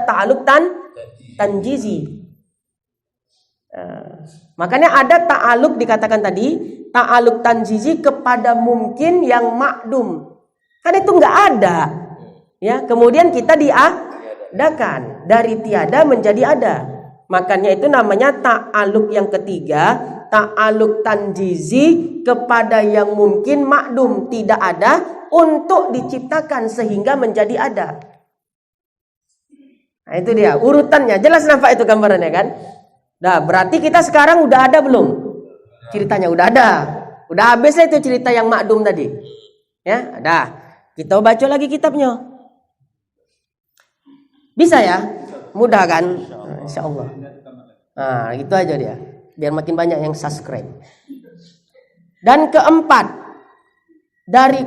ta'aluk tanjizi. Makanya ada ta'aluk dikatakan tadi, ta'aluk tanjizi kepada mungkin yang makdum. Kan itu nggak ada. Ya, kemudian kita diadakan dari tiada menjadi ada. Makanya itu namanya ta'aluk yang ketiga, ta'aluk tanjizi kepada yang mungkin makdum tidak ada untuk diciptakan sehingga menjadi ada. Nah, itu dia urutannya. Jelas nampak itu gambarannya kan? Nah, berarti kita sekarang udah ada belum? Ceritanya udah ada. Udah habis itu cerita yang makdum tadi. Ya, ada. Kita baca lagi kitabnya. Bisa ya? Mudah kan? Insya Allah. Nah, itu aja dia. Biar makin banyak yang subscribe. Dan keempat, dari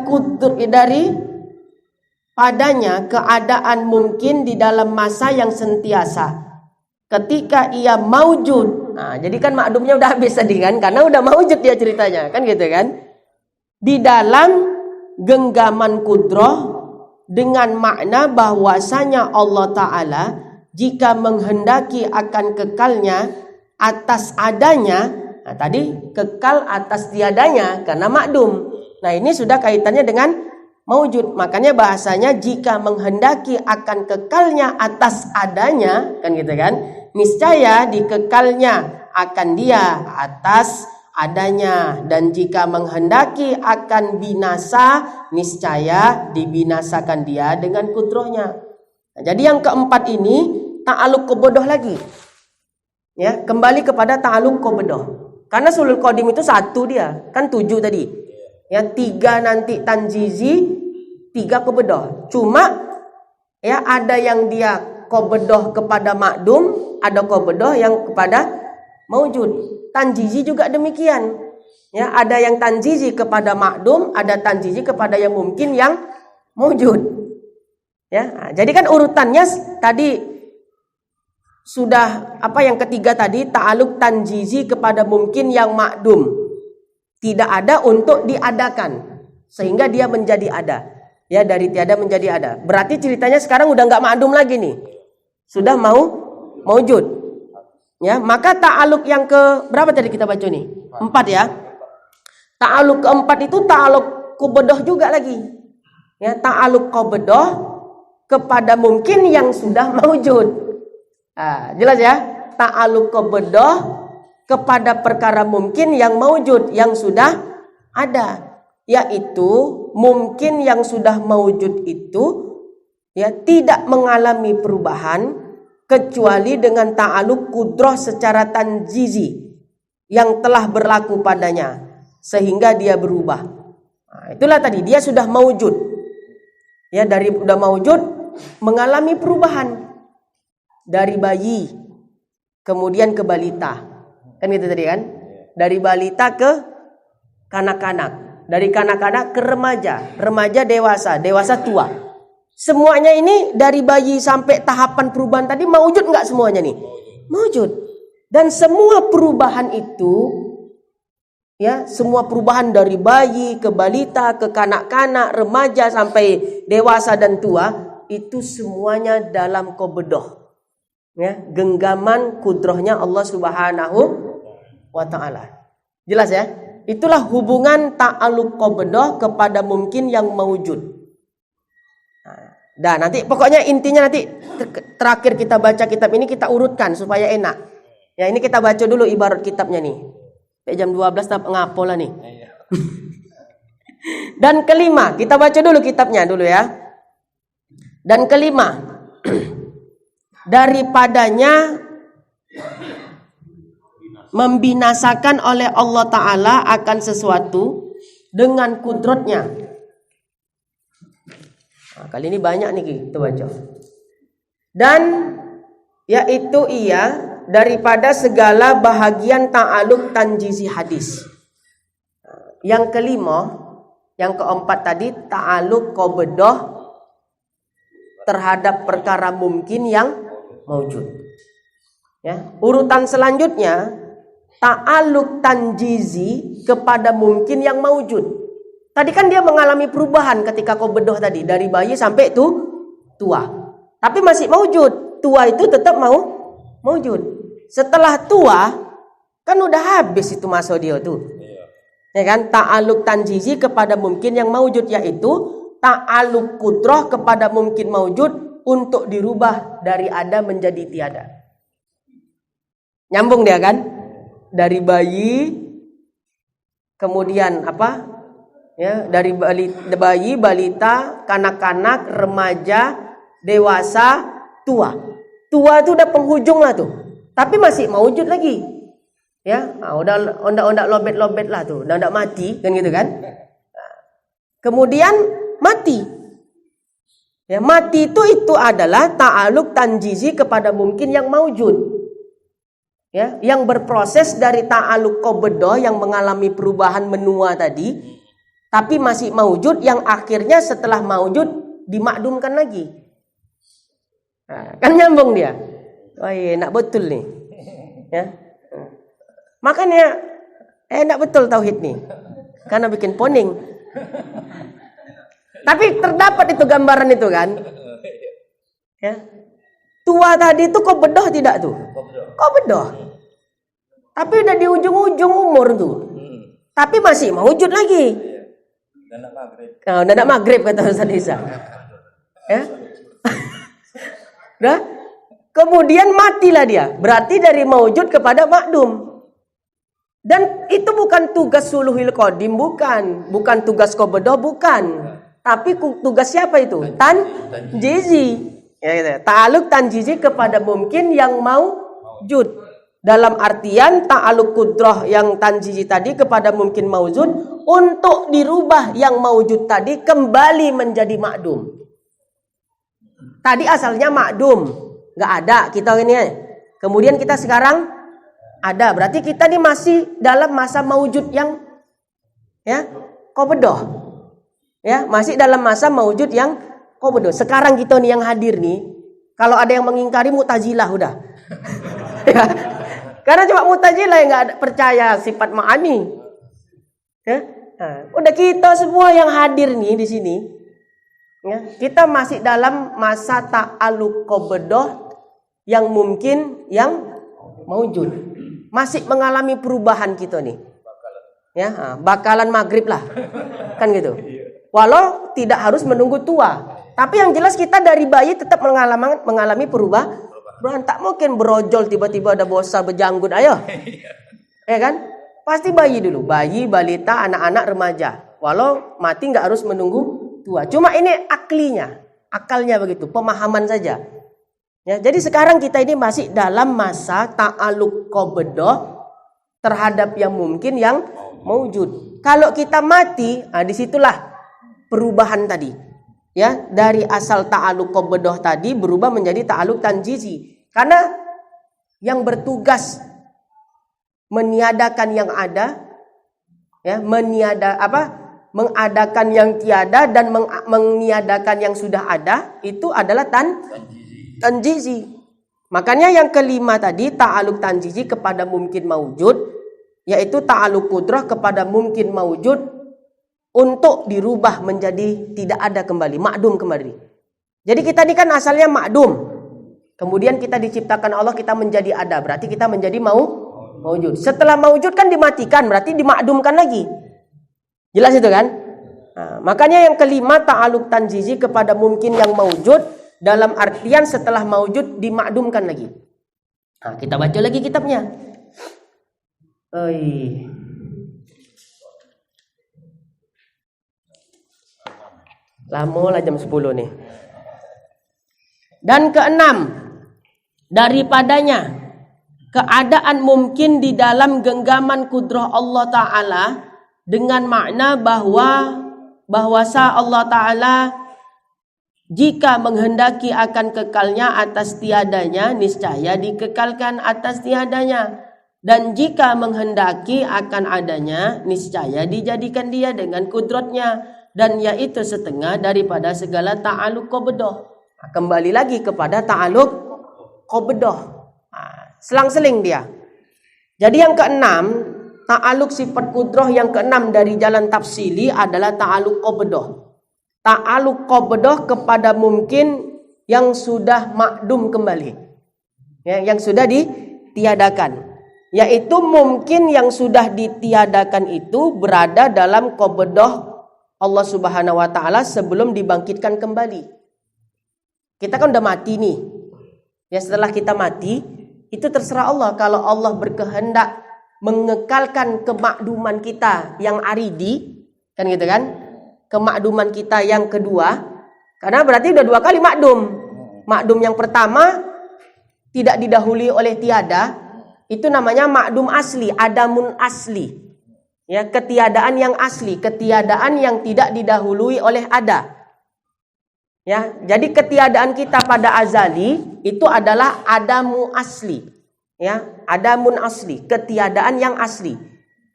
padanya keadaan mungkin di dalam masa yang sentiasa. Ketika ia maujud. Nah, jadi kan makdumnya udah habis tadi kan, karena udah maujud dia ceritanya, kan gitu kan? Di dalam genggaman kudrah dengan makna bahwasanya Allah Ta'ala jika menghendaki akan kekalnya atas adanya. Nah, tadi kekal atas tiadanya karena makdum. Nah, ini sudah kaitannya dengan maujud. Makanya bahasanya jika menghendaki akan kekalnya atas adanya, kan gitu kan? Niscaya dikekalnya akan dia atas adanya, dan jika menghendaki akan binasa, niscaya dibinasakan dia dengan kudrahnya. Nah, jadi yang keempat ini ta'aluk kobodoh lagi. Ya, kembali kepada ta'aluk kobodoh. Karena sulul qadim itu satu dia, kan 7 tadi. Ya, 3 nanti tanjizi, 3 kobodoh. Cuma ya ada yang dia kobodoh kepada makdum, ada kobodoh yang kepada maujud. Tanjizi juga demikian. Ya, ada yang tanjizi kepada makdum, ada tanjizi kepada yang mungkin yang maujud. Ya, nah, jadi kan urutannya tadi sudah yang ketiga tadi, ta'aluk tanjizi kepada mungkin yang makdum. Tidak ada untuk diadakan sehingga dia menjadi ada. Ya, dari tiada menjadi ada. Berarti ceritanya sekarang udah nggak makdum lagi nih. Sudah maujud. Ya, maka ta'aluk yang ke berapa tadi kita baca nih? 4 ya. Ta'aluk keempat itu ta'aluk kobodoh juga lagi. Ya, ta'aluk kobodoh kepada mungkin yang sudah maujud. Nah, jelas ya? Ta'aluk kobodoh kepada perkara mungkin yang maujud, yang sudah ada. Yaitu mungkin yang sudah maujud itu ya tidak mengalami perubahan kecuali dengan ta'aluk kudrah secara tanjizi yang telah berlaku padanya sehingga dia berubah. Nah, itulah tadi dia sudah maujud. Ya, dari sudah maujud mengalami perubahan dari bayi kemudian ke balita. Kan gitu tadi kan? Dari balita ke kanak-kanak, dari kanak-kanak ke remaja, remaja dewasa, dewasa tua. Semuanya ini dari bayi sampai tahapan perubahan tadi maujud nggak semuanya nih? Maujud. Dan semua perubahan itu, ya, semua perubahan dari bayi ke balita ke kanak-kanak, remaja sampai dewasa dan tua, itu semuanya dalam kobodoh. Ya, genggaman kudrahnya Allah Subhanahu wa Ta'ala. Jelas ya? Itulah hubungan ta'aluk kobodoh kepada mungkin yang maujud. Nah, nanti pokoknya intinya nanti terakhir kita baca kitab ini kita urutkan supaya enak. Ya, ini kita baca dulu ibarat kitabnya nih. Jam 12 tak ngapo lah nih. Dan kelima, kita baca dulu kitabnya dulu ya. Dan kelima, daripadanya membinasakan oleh Allah Ta'ala akan sesuatu dengan kudratnya. Nah, kali ini banyak nih kita baca. Dan yaitu ia daripada segala bahagian ta'aluk tanjizi hadis. Yang kelima, yang keempat tadi ta'aluk kobodoh terhadap perkara mungkin yang maujud. Ya, urutan selanjutnya ta'aluk tanjizi kepada mungkin yang maujud. Tadi kan dia mengalami perubahan ketika kobodoh tadi dari bayi sampai tua. Tapi masih maujud. tua itu tetap maujud. Setelah tua kan udah habis itu masa dia tuh. Ya kan? Ta'aluk tanjizi kepada mungkin yang maujud, yaitu ta'aluk kudrah kepada mungkin maujud untuk dirubah dari ada menjadi tiada. Nyambung dia kan? Dari bayi, kemudian apa? Ya, dari bayi, balita, kanak-kanak, remaja, dewasa, tua. Tua itu udah penghujung lah tuh. Tapi masih maujud lagi. Ya, udah lobet-lobet lah tuh. Udah mati kan gitu kan? Kemudian mati. Ya, mati itu adalah ta'aluk tanjizi kepada mungkin yang maujud. Ya, yang berproses dari ta'aluk qabdah yang mengalami perubahan menua tadi, tapi masih maujud, yang akhirnya setelah maujud dimakdumkan lagi. Nah, kan nyambung dia. Oh iya, enak betul nih. Ya. Makanya enak betul tauhid nih. Karena bikin poning. Tapi terdapat itu gambaran itu kan. Ya. Tua tadi itu qabdah tidak tuh? Qabdah. Tapi udah di ujung-ujung umur tuh. Tapi masih maujud lagi. Udah nak maghrib kata Ustaz Isa. Ya. Udah. Kemudian matilah dia. Berarti dari maujud kepada makdum. Dan itu bukan tugas suluhil qadim, bukan tugas qabdah, bukan. Tapi tugas siapa itu? Tanjizi. Ya, gitu. Ta'aluk tanjizi kepada mungkin yang maujud. Dalam artian ta'aluk kudrah yang tanjizi tadi kepada mungkin maujud untuk dirubah yang maujud tadi kembali menjadi makdum. Tadi asalnya makdum, nggak ada kita ini. Kemudian kita sekarang ada. Berarti kita ini masih dalam masa maujud yang ya qabdah. Ya, masih dalam masa maujud yang qabdah. Sekarang kita nih yang hadir nih, kalau ada yang mengingkari Mu'tazilah udah. Ya. Karena cuma Mu'tazilah yang nggak percaya sifat ma'ani. Ya. Nah, udah kita semua yang hadir nih di sini, ya, kita masih dalam masa ta'aluk qabdah yang mungkin yang maujud. Masih mengalami perubahan kita nih. Ya, bakalan maghrib lah. Kan gitu. Walau tidak harus menunggu tua. Tapi yang jelas kita dari bayi tetap mengalami perubahan. Tak mungkin berojol tiba-tiba ada bosa berjanggut, ayo. Ya kan? Pasti bayi dulu. Bayi, balita, anak-anak, remaja. Walau mati nggak harus menunggu tua. Cuma ini akalnya begitu. Pemahaman saja. Ya, jadi sekarang kita ini masih dalam masa ta'aluk qabdah terhadap yang mungkin yang maujud. Kalau kita mati, disitulah perubahan tadi. Ya, dari asal ta'aluk qabdah tadi berubah menjadi ta'aluk tanjizi. Karena yang bertugas meniadakan yang ada, ya, mengadakan yang tiada dan meniadakan yang sudah ada, itu adalah tanjizi. Makanya yang kelima tadi ta'aluk tanjizi kepada mungkin maujud, yaitu ta'aluk kudrah kepada mungkin maujud untuk dirubah menjadi tidak ada kembali, makdum kembali. Jadi kita ini kan asalnya makdum. Kemudian kita diciptakan Allah, kita menjadi ada. Berarti kita menjadi maujud. Setelah maujud kan dimatikan, berarti dimakdumkan lagi. Jelas itu kan? Nah, makanya yang kelima ta'aluk tanjizi kepada mungkin yang maujud dalam artian setelah maujud dimakdumkan lagi. Nah, kita baca lagi kitabnya. Lama lah jam 10 nih. Dan keenam, daripadanya keadaan mungkin di dalam genggaman kudrah Allah Ta'ala dengan makna bahwasa Allah Ta'ala jika menghendaki akan kekalnya atas tiadanya, niscaya dikekalkan atas tiadanya. Dan jika menghendaki akan adanya, niscaya dijadikan dia dengan kudratnya. Dan yaitu setengah daripada segala ta'aluk qabdah. Kembali lagi kepada ta'aluk qabdah. Selang-seling dia. Jadi yang keenam, ta'aluk sifat kudrah yang keenam dari jalan tafsili adalah ta'aluk qabdah. Ta'aluk qabdah kepada mungkin yang sudah makdum kembali, ya, yang sudah ditiadakan. Yaitu mungkin yang sudah ditiadakan itu berada dalam qabdah Allah Subhanahu wa taala sebelum dibangkitkan kembali. Kita kan udah mati nih. Ya, setelah kita mati, itu terserah Allah. Kalau Allah berkehendak mengekalkan kemakduman kita yang aridi, kan gitu kan? Kemakduman kita yang kedua, karena berarti udah 2 kali makdum. Makdum yang pertama tidak didahului oleh tiada, itu namanya makdum asli, adamun asli. Ya, ketiadaan yang asli, ketiadaan yang tidak didahului oleh ada. Ya, jadi ketiadaan kita pada azali itu adalah adamu asli. Ya, adamun asli, ketiadaan yang asli.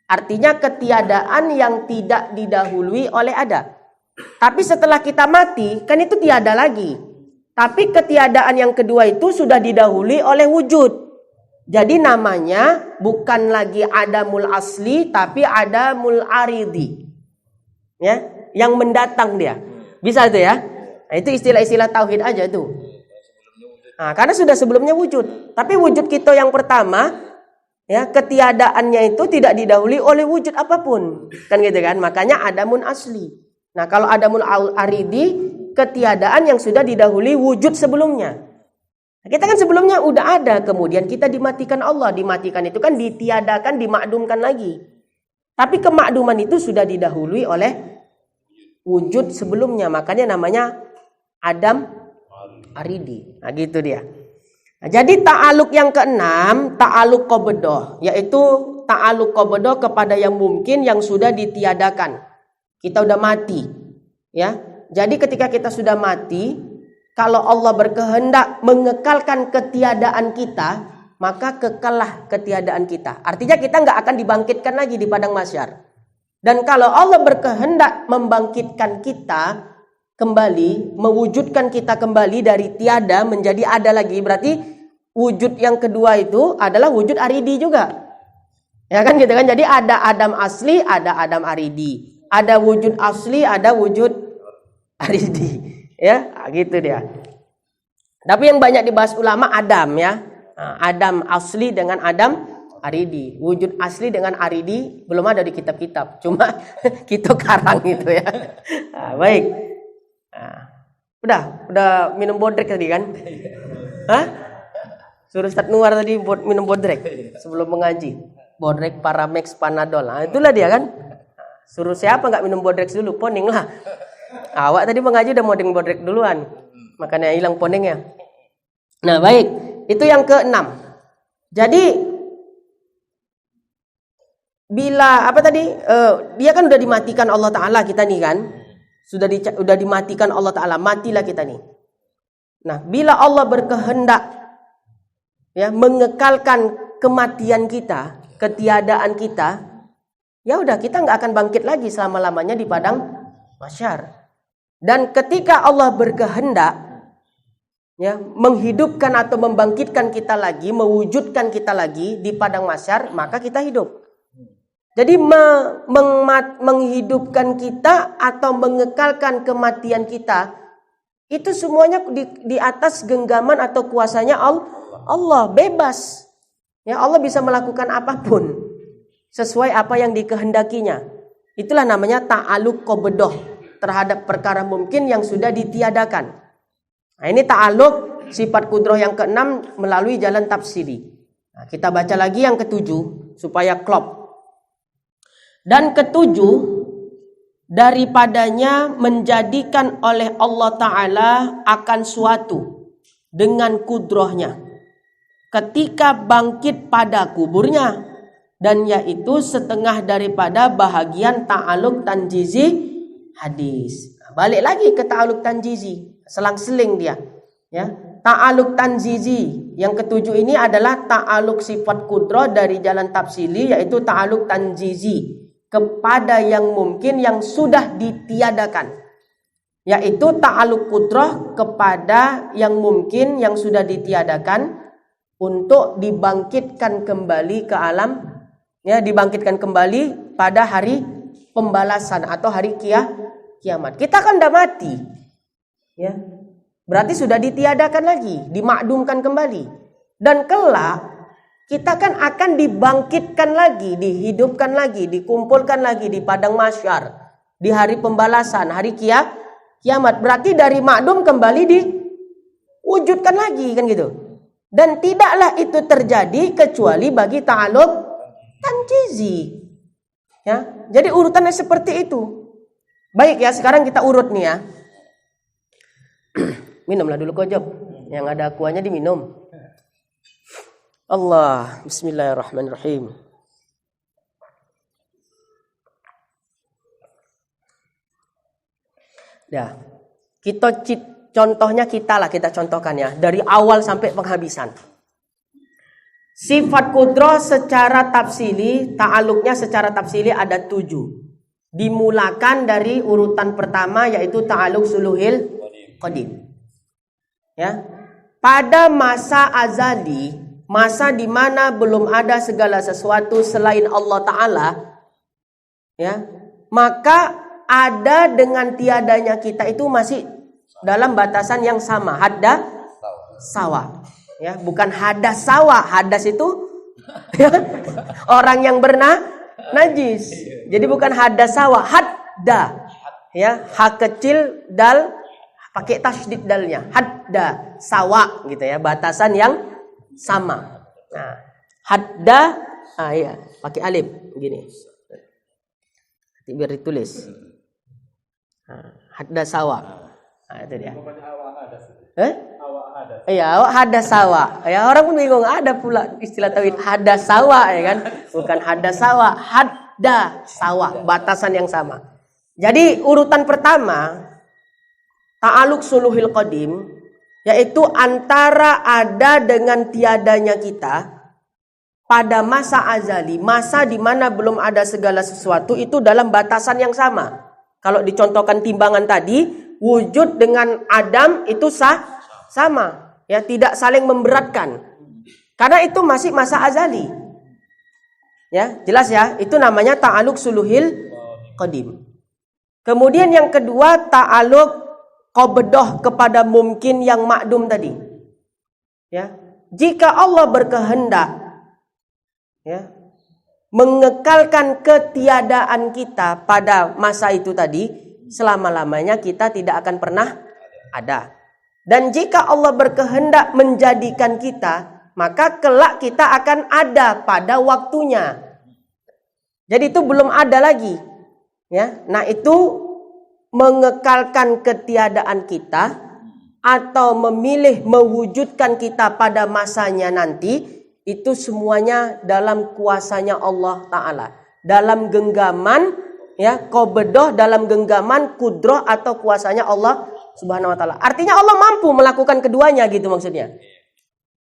Artinya ketiadaan yang tidak didahului oleh ada. Tapi setelah kita mati, kan itu tiada lagi. Tapi ketiadaan yang kedua itu sudah didahului oleh wujud. Jadi namanya bukan lagi adamul asli, tapi adamul aridi. Ya, yang mendatang dia. Bisa itu ya? Nah, itu istilah-istilah tauhid aja tuh. Nah, karena sudah sebelumnya wujud. Tapi wujud kita yang pertama, ya, ketiadaannya itu tidak didahului oleh wujud apapun. Kan gitu kan? Makanya adamun asli. Nah, kalau adamul aridi, ketiadaan yang sudah didahului wujud sebelumnya. Kita kan sebelumnya udah ada, kemudian kita dimatikan Allah. Dimatikan itu kan ditiadakan, dimakdumkan lagi. Tapi kemakduman itu sudah didahului oleh wujud sebelumnya. Makanya namanya Adam aridi. Nah gitu dia. Nah, jadi ta'aluk yang keenam, ta'aluk qabdah. Yaitu ta'aluk qabdah kepada yang mungkin yang sudah ditiadakan. Kita udah mati. Ya. Jadi ketika kita sudah mati, kalau Allah berkehendak mengekalkan ketiadaan kita, maka kekallah ketiadaan kita. Artinya kita nggak akan dibangkitkan lagi di padang mahsyar. Dan kalau Allah berkehendak membangkitkan kita kembali, mewujudkan kita kembali dari tiada menjadi ada lagi, berarti wujud yang kedua itu adalah wujud aridi juga. Ya kan gitu kan? Jadi ada Adam asli, ada Adam aridi. Ada wujud asli, ada wujud aridi. Ya, gitu dia. Tapi yang banyak dibahas ulama Adam ya. Adam asli dengan Adam aridi. Wujud asli dengan aridi belum ada di kitab-kitab. Cuma kita karang gitu ya. Nah, baik. Nah, udah minum bodrek tadi kan? Hah? Suruh Ustaz Nuar tadi minum bodrek sebelum mengaji. Bodrek, Paramex, Panadol. Nah, itulah dia kan? Suruh siapa nggak minum bodrek dulu? Poning lah. Awak tadi mengaji udah mau dengan bodrek duluan. Makanya hilang ponengnya. Nah baik. Itu yang keenam. Jadi bila apa tadi? Dia kan udah dimatikan Allah Ta'ala kita nih kan. Sudah dimatikan Allah Ta'ala. Matilah kita nih. Nah bila Allah berkehendak ya mengekalkan kematian kita, ketiadaan kita, ya udah kita nggak akan bangkit lagi selama-lamanya di padang mahsyar. Dan ketika Allah berkehendak ya menghidupkan atau membangkitkan kita lagi, mewujudkan kita lagi di padang mahsyar, maka kita hidup. Jadi menghidupkan kita atau mengekalkan kematian kita itu semuanya di atas genggaman atau kuasanya Allah, bebas. Ya Allah bisa melakukan apapun sesuai apa yang dikehendakinya. Itulah namanya ta'aluk qabdah terhadap perkara mungkin yang sudah ditiadakan. Nah, ini ta'aluk sifat kudroh yang keenam melalui jalan tafsiri. Nah, kita baca lagi yang ketujuh supaya klop. Dan ketujuh, daripadanya menjadikan oleh Allah Ta'ala akan suatu dengan kudrohnya ketika bangkit pada kuburnya, dan yaitu setengah daripada bahagian ta'aluk tanjizi hadis. Balik lagi ke ta'aluk tanjizi, selang-seling dia ya. Ta'aluk tanjizi yang ketujuh ini adalah ta'aluk sifat kudrah dari jalan tafsili, yaitu ta'aluk tanjizi kepada yang mungkin yang sudah ditiadakan, yaitu ta'aluk kudrah kepada yang mungkin yang sudah ditiadakan untuk dibangkitkan kembali ke alam ya, dibangkitkan kembali pada hari pembalasan atau hari kiamat. Kita kan udah mati. Ya. Berarti sudah ditiadakan lagi, dimakdumkan kembali. Dan kelak kita kan akan dibangkitkan lagi, dihidupkan lagi, dikumpulkan lagi di padang mahsyar, di hari pembalasan, hari kiamat. Berarti dari makdum kembali diwujudkan lagi, kan gitu. Dan tidaklah itu terjadi kecuali bagi ta'alluq tanjizi. Ya, jadi urutannya seperti itu. Baik ya, sekarang kita urut nih ya. Minumlah dulu kojok. Yang ada kuahnya diminum. Allah, bismillahirrahmanirrahim. Ya, contohnya kita contohkan ya, dari awal sampai penghabisan. Sifat kudroh secara tafsili, ta'aluknya secara tafsili ada 7. Dimulakan dari urutan pertama yaitu ta'aluk suluhil qadim. Ya, pada masa azali, masa di mana belum ada segala sesuatu selain Allah Ta'ala, ya, maka ada dengan tiadanya kita itu masih dalam batasan yang sama, hadda sawa. Ya, bukan hadas sawa. Hadas itu ya, orang yang najis. Jadi bukan hadas sawa, hadda. Ya, ha kecil dal pakai tasydid dalnya. Hadda sawa gitu ya, batasan yang sama. Nah, hadda ya, pakai alif begini. Nanti biar ditulis. Nah, hadda sawa. Nah, itu dia. Iya, awak hadas sawa. Ya, orang pun bingung, ada pula istilah tauhid hadas sawa ya kan? Bukan hadas sawa, hadda sawa, batasan yang sama. Jadi urutan pertama ta'aluk suluhil qadim, yaitu antara ada dengan tiadanya kita pada masa azali, masa di mana belum ada segala sesuatu, itu dalam batasan yang sama. Kalau dicontohkan timbangan tadi, wujud dengan Adam itu sama, ya, tidak saling memberatkan. Karena itu masih masa azali. Ya, jelas ya, itu namanya ta'aluk suluhil qadim. Kemudian yang kedua, ta'aluk qabdah kepada mungkin yang makdum tadi. Ya, jika Allah berkehendak, ya, mengekalkan ketiadaan kita pada masa itu tadi, selama-lamanya kita tidak akan pernah ada. Dan jika Allah berkehendak menjadikan kita, maka kelak kita akan ada pada waktunya. Jadi itu belum ada lagi. Ya, nah itu mengekalkan ketiadaan kita atau memilih mewujudkan kita pada masanya nanti, itu semuanya dalam kuasanya Allah Ta'ala. Dalam genggaman, ya, qabdah, dalam genggaman kudroh atau kuasanya Allah Subhanahu wa Ta'ala. Artinya Allah mampu melakukan keduanya gitu maksudnya.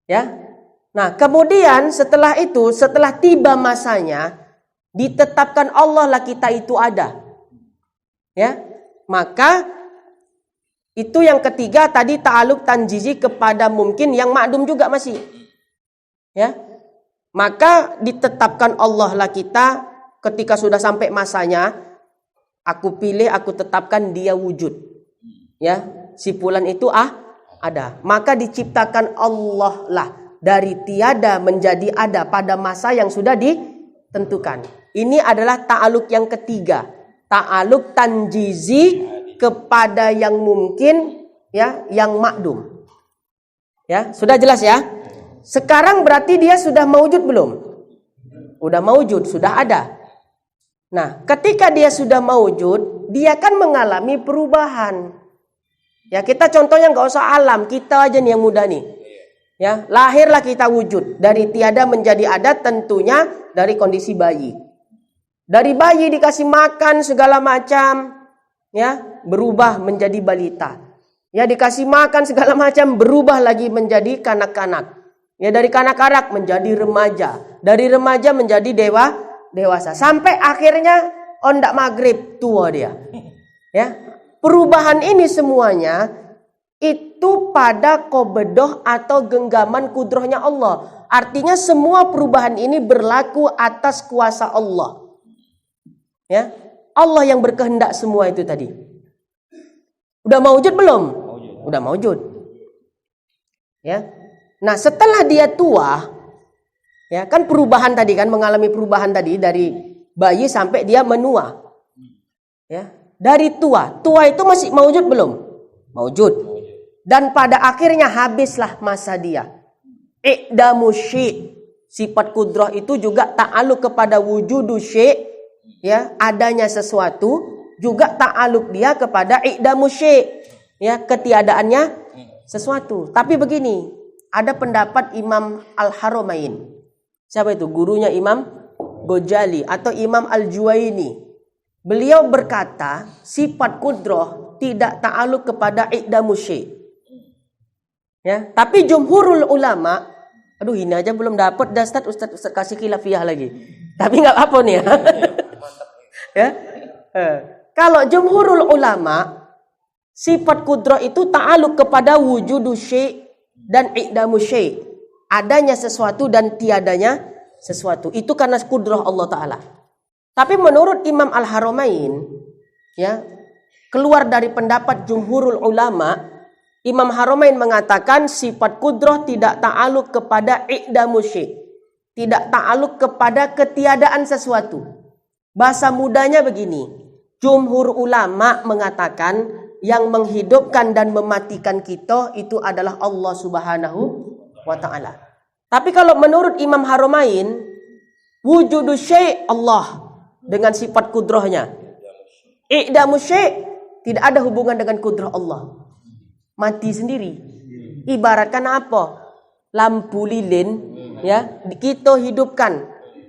Ya. Nah, kemudian setelah itu, setelah tiba masanya, ditetapkan Allah lah kita itu ada. Ya. Maka itu yang ketiga tadi ta'aluk tanjizi kepada mungkin yang makdum juga masih. Ya. Maka ditetapkan Allah lah kita ketika sudah sampai masanya, aku pilih, aku tetapkan dia wujud. Ya, si fulan itu ada. Maka diciptakan Allah lah dari tiada menjadi ada pada masa yang sudah ditentukan. Ini adalah ta'aluk yang ketiga, ta'aluk tanjizi kepada yang mungkin, ya, yang makdum. Ya, sudah jelas ya? Sekarang berarti dia sudah maujud belum? Udah maujud, sudah ada. Nah, ketika dia sudah maujud, dia kan mengalami perubahan. Ya, kita contohnya nggak usah alam, kita aja nih yang mudah nih. Ya, lahirlah kita wujud dari tiada menjadi ada, tentunya dari kondisi bayi. Dari bayi dikasih makan segala macam, ya, berubah menjadi balita. Ya, dikasih makan segala macam, berubah lagi menjadi kanak-kanak. Ya, dari kanak-kanak menjadi remaja, dari remaja menjadi dewasa, sampai akhirnya ondak maghrib tua dia. Ya. Perubahan ini semuanya itu pada qabdah atau genggaman kudrohnya Allah. Artinya semua perubahan ini berlaku atas kuasa Allah. Ya, Allah yang berkehendak semua itu tadi. Udah maujud belum? Udah maujud. Ya. Nah, setelah dia tua, ya kan perubahan tadi kan, mengalami perubahan tadi dari bayi sampai dia menua. Ya, dari tua itu masih maujud belum? Maujud. Dan pada akhirnya habislah masa dia. Iqdamu syai'. Sifat kudrah itu juga ta'aluk kepada wujudu syai', ya, adanya sesuatu, juga ta'aluk dia kepada iqdamu syai', ya, ketiadaannya sesuatu. Tapi begini, ada pendapat Imam Al-Haramain. Siapa itu? Gurunya Imam Ghazali atau Imam Al-Juwaini. Beliau berkata, sifat kudrah tidak ta'aluk kepada iqdamu syai'. Ya, tapi jumhurul ulama, aduh ini aja belum dapat dah Ustaz kasih khilafiyah lagi. Tapi enggak apa nih ya. Ya. Kalau jumhurul ulama, sifat kudrah itu ta'aluk kepada wujudu syai' dan iqdamu syai'. Adanya sesuatu dan tiadanya sesuatu. Itu karena kudrah Allah Ta'ala. Tapi menurut Imam Al-Haramain, ya, keluar dari pendapat jumhurul ulama, Imam Haramain mengatakan sifat kudrah tidak ta'aluk kepada iqdamu syai', tidak ta'aluk kepada ketiadaan sesuatu. Bahasa mudanya begini, jumhur ulama mengatakan yang menghidupkan dan mematikan kita itu adalah Allah Subhanahu wa Ta'ala. Tapi kalau menurut Imam Haramain, wujudu syai' Allah dengan sifat kudrahnya. Iqdamu syai' tidak ada hubungan dengan kudrah Allah. Mati sendiri. Ibaratkan apa? Lampu lilin, ya, kita hidupkan.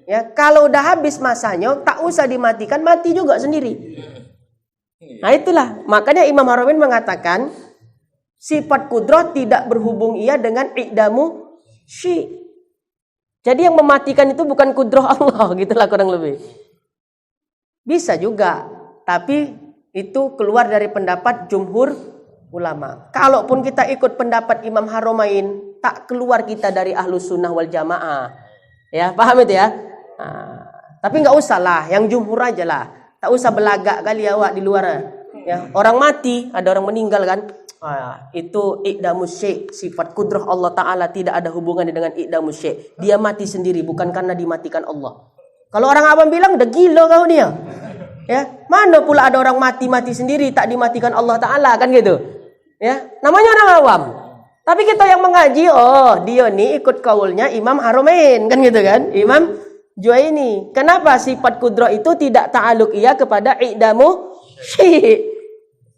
Ya, kalau udah habis masanya, tak usah dimatikan, mati juga sendiri. Nah itulah, makanya Imam Haramain mengatakan sifat kudrah tidak berhubung ia dengan iqdamu syai'. Jadi yang mematikan itu bukan kudrah Allah, gitulah kurang lebih. Bisa juga, tapi itu keluar dari pendapat jumhur ulama. Kalaupun kita ikut pendapat Imam Haramain, tak keluar kita dari Ahlus Sunnah wal Jamaah. Ya, paham itu ya? Nah, tapi nggak usah lah, yang jumhur aja lah. Tak usah belagak kali awak di luar. Ya, orang mati, ada orang meninggal kan? Itu iqdamu syai', sifat kudrah Allah Ta'ala tidak ada hubungannya dengan iqdamu syai'. Dia mati sendiri, bukan karena dimatikan Allah. Kalau orang awam bilang, udah gila kau dia. Ya, mana pula ada orang mati sendiri tak dimatikan Allah Ta'ala, kan gitu. Ya, namanya orang awam. Tapi kita yang mengaji, oh dia nih ikut kaulnya Imam Haramain, kan gitu kan? Imam Juwaini. Kenapa sifat kudrah itu tidak ta'aluk ia kepada iqdamu syai'?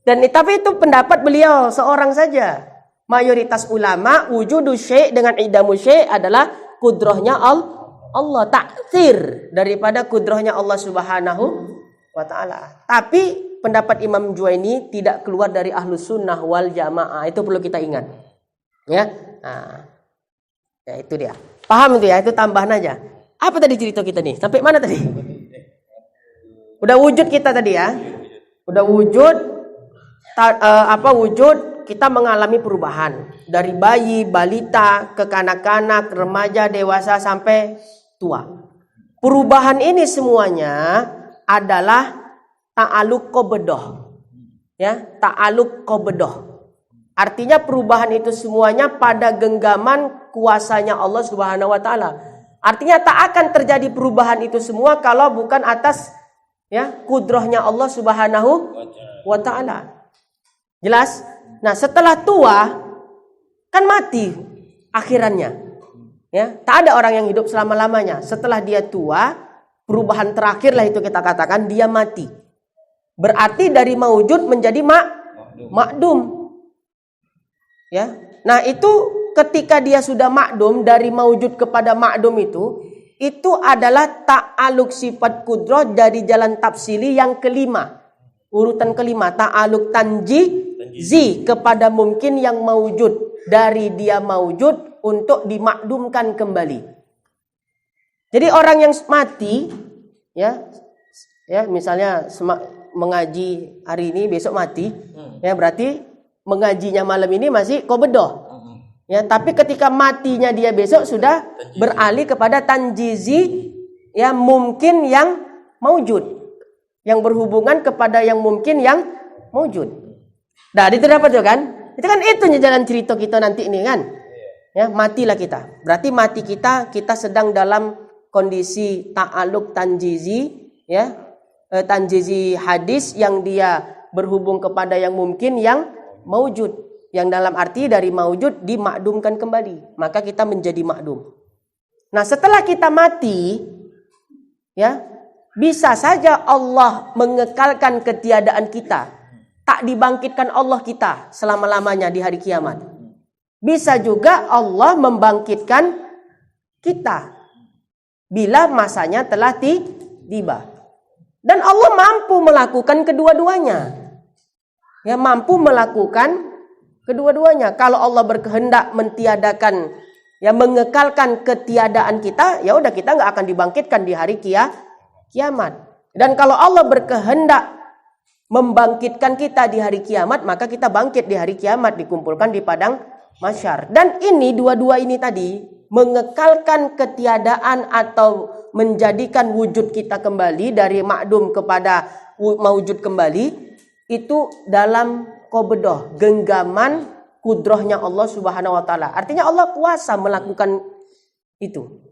Dan tapi itu pendapat beliau seorang saja. Mayoritas ulama wujudu syai' dengan iqdamu syai' adalah kudrahnya Allah, taksir daripada kudrahnya Allah Subhanahu wa Ta'ala. Tapi pendapat Imam Juwaini tidak keluar dari Ahlus Sunnah wal Jamaah. Itu perlu kita ingat. Ya. Nah, ya itu dia. Paham itu ya? Itu tambahan aja. Apa tadi cerita kita nih? Sampai mana tadi? Udah wujud kita tadi ya. Udah wujud wujud kita mengalami perubahan dari bayi, balita, ke kanak-kanak, remaja, dewasa sampai tua. Perubahan ini semuanya adalah ta'aluk qabdah. Ya, ta'aluk qabdah. Artinya perubahan itu semuanya pada genggaman kuasanya Allah Subhanahu wa Ta'ala. Artinya tak akan terjadi perubahan itu semua kalau bukan atas ya kudrahnya Allah Subhanahu wa Ta'ala. Jelas? Nah, setelah tua kan mati akhirannya. Ya, tak ada orang yang hidup selama-lamanya. Setelah dia tua, perubahan terakhirlah itu kita katakan dia mati. Berarti dari maujud menjadi makdum. Ya. Nah, itu ketika dia sudah makdum, dari maujud kepada makdum itu adalah ta'aluk sifat kudrah dari jalan tafsili yang kelima. Urutan kelima, ta'aluk tanjizi kepada mungkin yang maujud, dari dia maujud untuk dimakdumkan kembali. Jadi orang yang mati ya misalnya mengaji hari ini besok mati, ya berarti mengajinya malam ini masih qabdah. Ya, tapi ketika matinya dia besok sudah beralih kepada tanjizi ya mungkin yang maujud, yang berhubungan kepada yang mungkin yang maujud. Nah, itu dapat tuh kan? Itu kan itu jalan cerita kita nanti ini kan. Ya, matilah kita. Berarti mati kita sedang dalam kondisi ta'aluk tanjizi, ya. Tanjizi hadis yang dia berhubung kepada yang mungkin yang maujud, yang dalam arti dari maujud dimakdumkan kembali, maka kita menjadi makdum. Nah, setelah kita mati, ya, bisa saja Allah mengekalkan ketiadaan kita, tak dibangkitkan Allah kita selama-lamanya di hari kiamat. Bisa juga Allah membangkitkan kita bila masanya telah tiba. Dan Allah mampu melakukan kedua-duanya. Ya, mampu melakukan kedua-duanya. Kalau Allah berkehendak mentiadakan, ya, mengekalkan ketiadaan kita, ya udah kita nggak akan dibangkitkan di hari kiamat. Dan kalau Allah berkehendak membangkitkan kita di hari kiamat, maka kita bangkit di hari kiamat, dikumpulkan di padang mahsyar. Dan ini dua-dua ini tadi mengekalkan ketiadaan atau menjadikan wujud kita kembali dari makdum kepada maujud kembali, itu dalam qobedoh, genggaman kudrohnya Allah Subhanahu wa taala. Artinya Allah kuasa melakukan itu.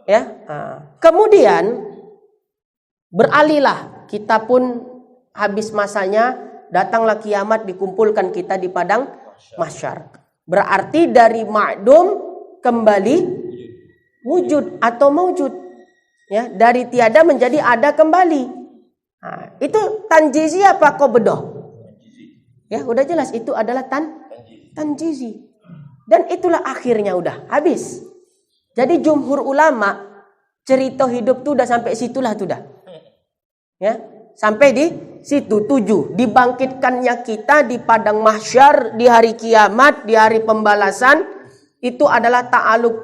Ya. Kemudian beralihlah, kita pun habis masanya, datanglah kiamat, dikumpulkan kita di padang mahsyar. Berarti dari makdum kembali wujud atau maujud, ya, dari tiada menjadi ada kembali. Nah, itu tanjizi apa qobedoh? Ya, udah jelas itu adalah tanjizi. Dan itulah akhirnya udah habis. Jadi jumhur ulama cerita hidup tuh udah sampai situlah tuh dah. Ya, sampai di situ 7, dibangkitkannya kita di padang mahsyar di hari kiamat, di hari pembalasan, itu adalah ta'aluk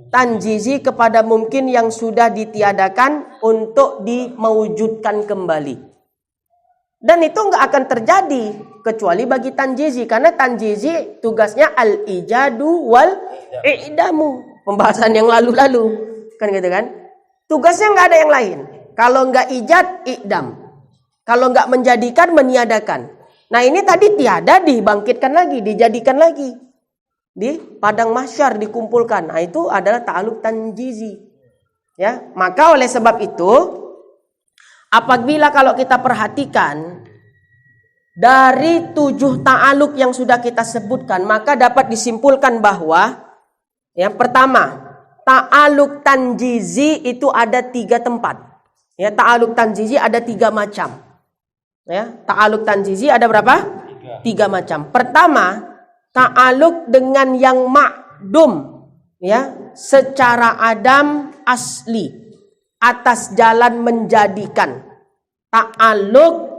tanjizi kepada mungkin yang sudah ditiadakan untuk dimewujudkan kembali. Dan itu nggak akan terjadi kecuali bagi tanjizi, karena tanjizi tugasnya al-ijadu wal i'damu. Pembahasan yang lalu-lalu kan gitu kan. Tugasnya nggak ada yang lain. Kalau nggak ijad, i'dam. Kalau nggak menjadikan, meniadakan. Nah, ini tadi tiada, dibangkitkan lagi, dijadikan lagi. Di padang mahsyar dikumpulkan. Nah, itu adalah ta'aluk tanjizi. Ya, maka oleh sebab itu, apabila kalau kita perhatikan dari 7 ta'aluk yang sudah kita sebutkan, maka dapat disimpulkan bahwa yang pertama, ta'aluk tanjizi itu ada 3 tempat. Ya, ta'aluk tanjizi ada 3 macam. Ya, ta'aluk tanjizi ada berapa? 3 macam. Pertama, ta'aluk dengan yang makdum, ya, secara adam asli, atas jalan menjadikan. Ta'aluk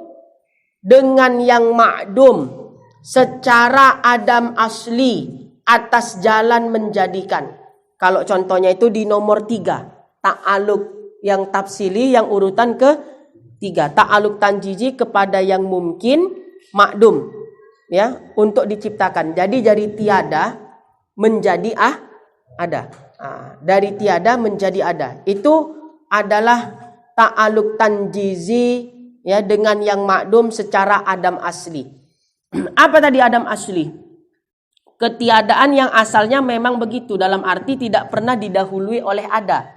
dengan yang makdum secara adam asli, atas jalan menjadikan. Kalau contohnya itu di nomor 3, ta'aluk yang tafsili yang urutan ke 3, ta'aluk tanjizi kepada yang mungkin makdum, ya, untuk diciptakan. Jadi dari tiada menjadi ada. Dari tiada menjadi ada. Itu adalah ta'aluk tanjizi, ya, dengan yang makdum secara adam asli. Apa tadi adam asli? Ketiadaan yang asalnya memang begitu, dalam arti tidak pernah didahului oleh ada.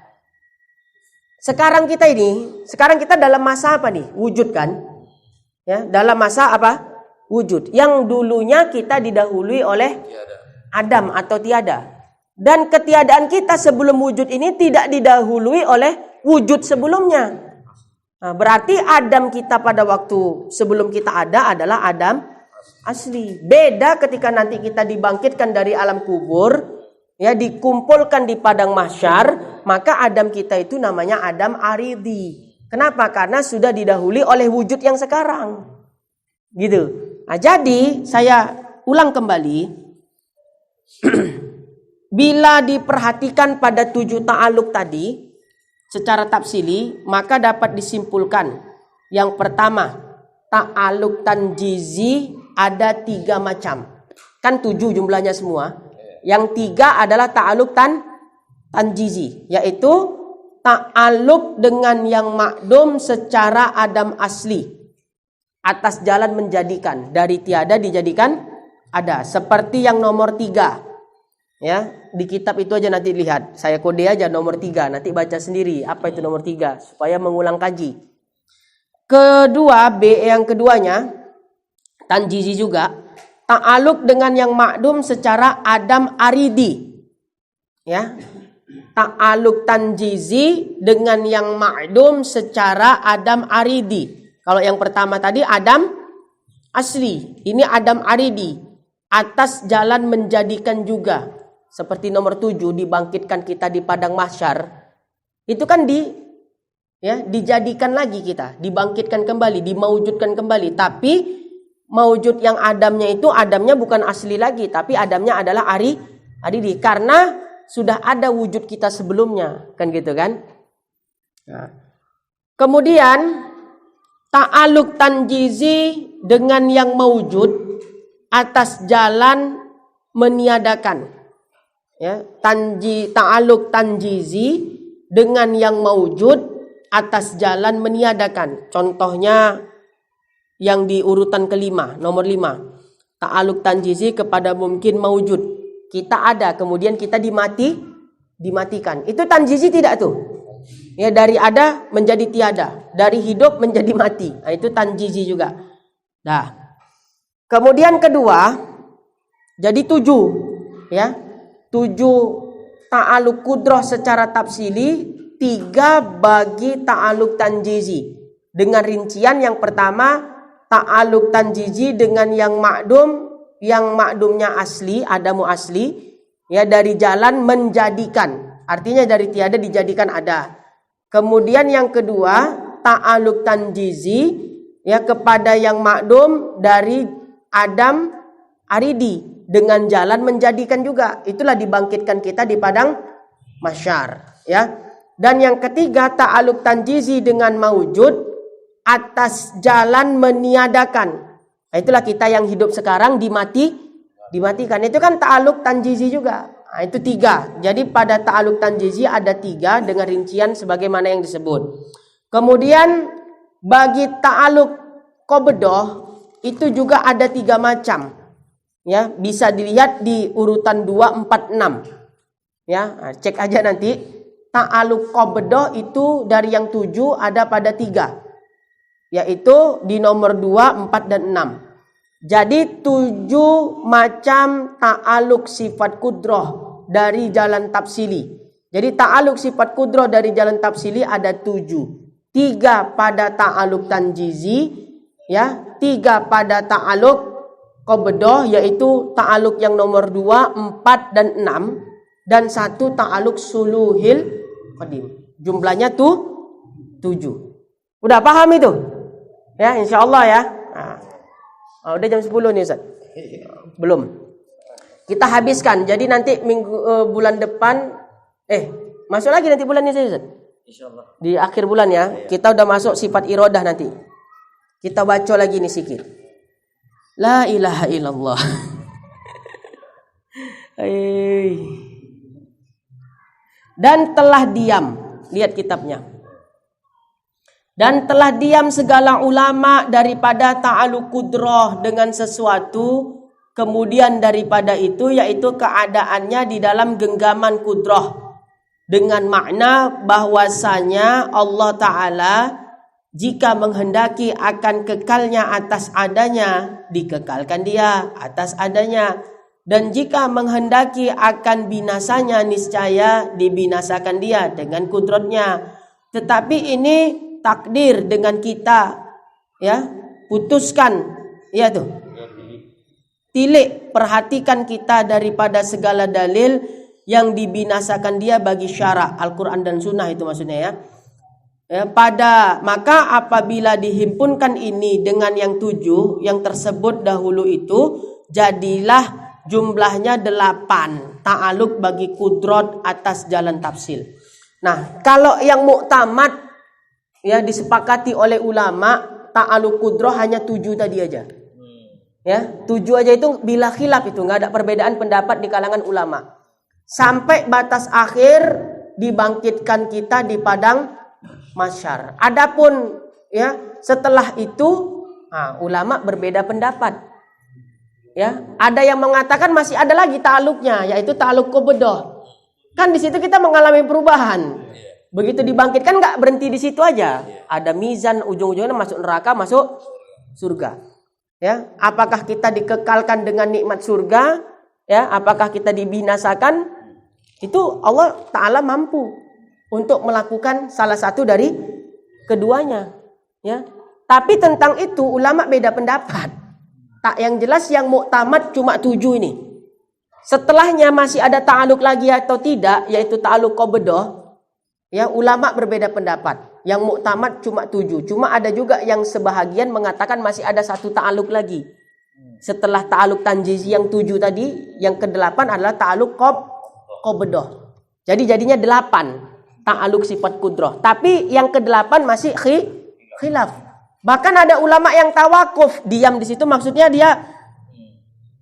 Sekarang kita dalam masa apa nih? Wujud kan? Ya, dalam masa apa? Wujud. Yang dulunya kita didahului oleh Adam atau tiada. Dan ketiadaan kita sebelum wujud ini tidak didahului oleh wujud sebelumnya. Nah, berarti Adam kita pada waktu sebelum kita ada adalah Adam asli. Beda ketika nanti kita dibangkitkan dari alam kubur, ya, dikumpulkan di padang mahsyar, maka Adam kita itu namanya Adam aridi. Kenapa? Karena sudah didahului oleh wujud yang sekarang. Gitu. Nah, jadi saya ulang kembali. Bila diperhatikan pada 7 ta'aluk tadi secara tafsili, maka dapat disimpulkan. Yang pertama, ta'aluk tanjizi ada 3 macam. Kan 7 jumlahnya semua. Yang 3 adalah ta'aluk tanjizi, yaitu ta'aluk dengan yang makdum secara adam asli, atas jalan menjadikan, dari tiada dijadikan ada. Seperti yang nomor 3, Ya, di kitab itu aja nanti lihat. Saya kode aja nomor 3, nanti baca sendiri apa itu nomor 3 supaya mengulang kaji. Kedua, B yang keduanya tanjizi juga, ta'aluk dengan yang makdum secara adam aridi. Ya. Ta'aluk tanjizi dengan yang makdum secara adam aridi. Kalau yang pertama tadi adam asli, ini adam aridi, atas jalan menjadikan juga. Seperti nomor 7, dibangkitkan kita di padang mahsyar. Itu kan dijadikan lagi kita, dibangkitkan kembali, dimaujudkan kembali. Tapi maujud yang adamnya itu, adamnya bukan asli lagi, tapi adamnya adalah aridi. Karena sudah ada wujud kita sebelumnya, kan gitu kan? Nah. Kemudian ta'aluk tanjizi dengan yang maujud atas jalan meniadakan. Ya, ta'aluk tanjizi dengan yang maujud atas jalan meniadakan. Contohnya yang di urutan kelima, nomor 5. Ta'aluk tanjizi kepada mungkin maujud. Kita ada, kemudian kita dimatikan. Itu tanjizi tidak tuh? Ya, dari ada menjadi tiada, dari hidup menjadi mati. Nah, itu tanjizi juga. Nah, kemudian kedua, jadi 7, ya. 7 ta'aluk kudroh secara tafsili, 3 bagi ta'aluk tanjizi. Dengan rincian yang pertama, ta'aluk tanjizi dengan yang makdumnya asli, adamu asli, ya, dari jalan menjadikan. Artinya dari tiada dijadikan ada. Kemudian yang kedua, ta'aluk tanjizi, ya, kepada yang makdum dari adam aridi, dengan jalan menjadikan juga. Itulah dibangkitkan kita di padang mahsyar, ya. Dan yang ketiga, ta'aluk tanjizi dengan maujud atas jalan meniadakan. Nah, itulah kita yang hidup sekarang dimatikan. Itu kan ta'aluk tanjizi juga. Nah, itu 3. Jadi pada ta'aluk tanjizi ada 3 dengan rincian sebagaimana yang disebut. Kemudian bagi ta'aluk qabdah itu juga ada 3 macam. Ya, bisa dilihat di urutan 2, 4, 6. Ya, cek aja nanti. Ta'aluk qabdah itu dari yang 7 ada pada 3. Yaitu di nomor 2, 4, dan 6. Jadi 7 macam ta'aluk sifat kudroh dari jalan tafsili. Jadi ta'aluk sifat kudroh dari jalan tafsili ada 7. 3 pada ta'aluk tanjizi, ya, 3 pada ta'aluk qabdah, yaitu ta'aluk yang nomor 2, 4, dan 6, dan 1 ta'aluk suluhil qadim. Jumlahnya tuh 7. Udah paham itu? Ya, insyaallah ya. Nah, udah jam 10 nih Ustaz. Belum. Kita habiskan. Jadi nanti bulan depan masuk lagi nanti bulan ini Ustaz. Insyaallah. Di akhir bulan ya. Kita udah masuk sifat iradah nanti. Kita baca lagi nih sedikit. La ilaha illallah. Dan telah diam. Lihat kitabnya. Dan telah diam segala ulama daripada ta'aluk kudroh dengan sesuatu. Kemudian daripada itu yaitu keadaannya di dalam genggaman kudroh. Dengan makna bahwasanya Allah Ta'ala jika menghendaki akan kekalnya atas adanya, dikekalkan dia atas adanya. Dan jika menghendaki akan binasanya, niscaya dibinasakan dia dengan kudratnya. Tetapi ini takdir dengan kita, ya, putuskan, ya tuh. Tilik, perhatikan kita daripada segala dalil yang dibinasakan dia bagi syara Al-Quran dan Sunnah, itu maksudnya ya. Maka apabila dihimpunkan ini dengan yang 7 yang tersebut dahulu itu, jadilah jumlahnya 8 ta'aluk bagi kudrat atas jalan tafsil. Nah, kalau yang muktamad ya disepakati oleh ulama, ta'aluk kudrah hanya 7 tadi aja. Ya, 7 aja itu bila khilaf, itu nggak ada perbedaan pendapat di kalangan ulama. Sampai batas akhir dibangkitkan kita di padang mahsyar. Adapun ya setelah itu ulama berbeda pendapat. Ya, ada yang mengatakan masih ada lagi ta'aluknya, yaitu ta'aluk qabdah. Kan di situ kita mengalami perubahan. Begitu dibangkitkan nggak berhenti di situ aja. Ada mizan, ujung-ujungnya masuk neraka, masuk surga. Ya, apakah kita dikekalkan dengan nikmat surga? Ya, apakah kita dibinasakan? Itu Allah Ta'ala mampu untuk melakukan salah satu dari keduanya. Ya, tapi tentang itu ulama beda pendapat. Tak, yang jelas yang muktamad cuma 7 ini. Setelahnya masih ada ta'aluk lagi atau tidak, yaitu ta'aluk qabdah. Ya, ulama berbeda pendapat. Yang muktamad cuma 7. Cuma ada juga yang sebahagian mengatakan masih ada satu ta'aluk lagi. Setelah ta'aluk tanjizi yang 7 tadi, yang ke-8 adalah ta'aluk qabdah. Jadi jadinya 8 ta'aluk sifat kudrah. Tapi yang ke-8 masih khilaf. Bahkan ada ulama yang tawakuf, diam di situ, maksudnya dia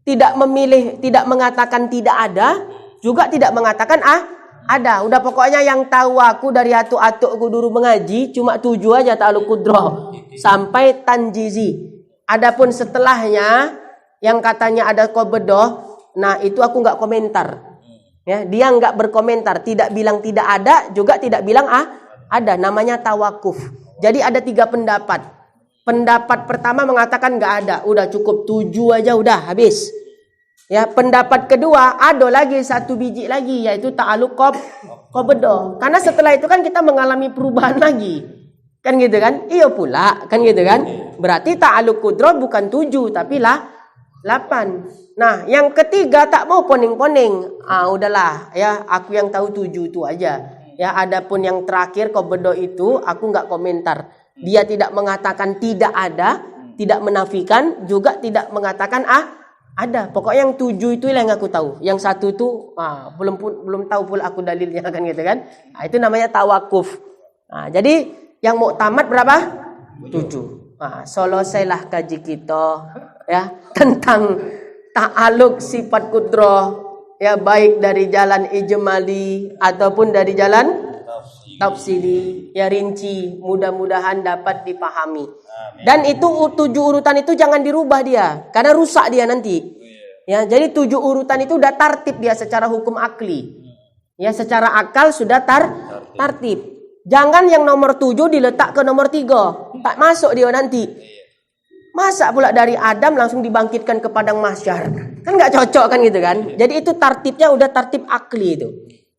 tidak memilih, tidak mengatakan tidak ada, juga tidak mengatakan ada. Udah pokoknya yang tahu aku dari atuk-atukku dulu mengaji cuma 7 aja ta'aluk kudrah sampai tanjizi. Adapun setelahnya yang katanya ada qabdah, nah itu aku nggak komentar. Ya, dia nggak berkomentar, tidak bilang tidak ada, juga tidak bilang ada. Namanya tawakuf. Jadi ada 3 pendapat. Pendapat pertama mengatakan nggak ada, udah cukup 7 aja udah habis. Ya, pendapat kedua ada lagi 1 biji lagi, yaitu ta'aluk qabdah. Karena setelah itu kan kita mengalami perubahan lagi. Kan gitu kan? Iya pula, kan gitu kan? Berarti ta'aluk kudrah bukan 7 tapi 8. Nah, yang ketiga tak mau poning-poning. Udahlah, ya aku yang tahu 7 itu aja. Ya, adapun yang terakhir qabdah itu aku nggak komentar. Dia tidak mengatakan tidak ada, tidak menafikan, juga tidak mengatakan ada. Pokoknya yang 7 itu yang aku tahu. Yang 1 itu belum tahu pula aku dalilnya, kan gitu kan. Nah, itu namanya tawakuf. Nah, jadi yang muktamad berapa? 7. Nah, selesailah kaji kita ya tentang ta'aluk sifat kudrah, ya baik dari jalan ijmali ataupun dari jalan tafsili, ya rinci, mudah-mudahan dapat dipahami. Dan itu 7 urutan itu jangan dirubah dia, karena rusak dia nanti. Ya, jadi 7 urutan itu udah tartib dia secara hukum akli. Ya, secara akal sudah tartib. Jangan yang nomor 7 diletak ke nomor 3, tak masuk dia nanti. Masa pula dari Adam langsung dibangkitkan ke padang mahsyar? Kan nggak cocok kan gitu kan? Jadi itu tartibnya udah tartib akli itu.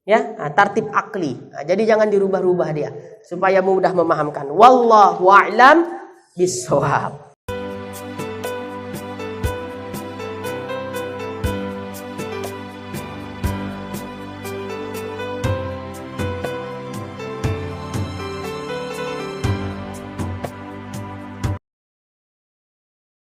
Ya, tartib akli. Nah, jadi jangan dirubah-rubah dia supaya mudah memahamkan. Wallahu a'lam bishawab.